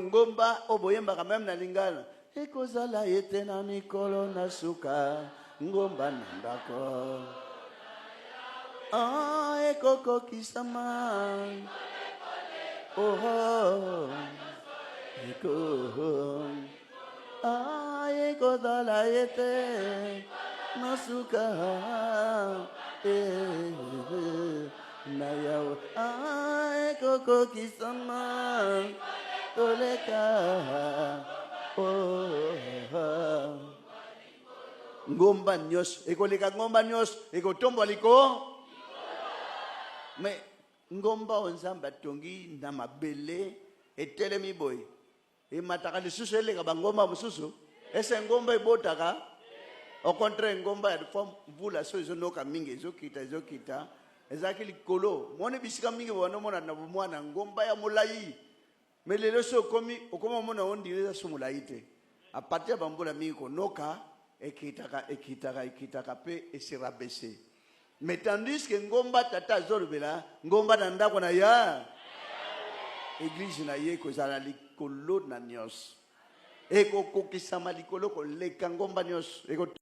ngomba oboyemba quand même na lingala ekozala ete na mikolo na suka ngomba na ndako ekokokisama ekozala ete na suka na yawe ekokokisama toleka ngomba nyos ekoleka ngomba nyos ekotombo liko me ngomba onzamba tongi na mabele etelemi boy emataka lisusu eleka bangomba mususu ese ngomba ebotaka au contraire ngomba ya forme mvula so ezonoka mingi ezokita ezaki likolo mone bisika mingi wana mona na mwana ngomba ya molai melelo so komi okoma mona ondile so molai te a partir ya bambula mingi konoka ekitaka pe esirabese mais tandis que ngomba tata zorbela ngomba na ndako na ya église na ye kozala likolo na nyos ekokokisama likolo koleka ngomba nyos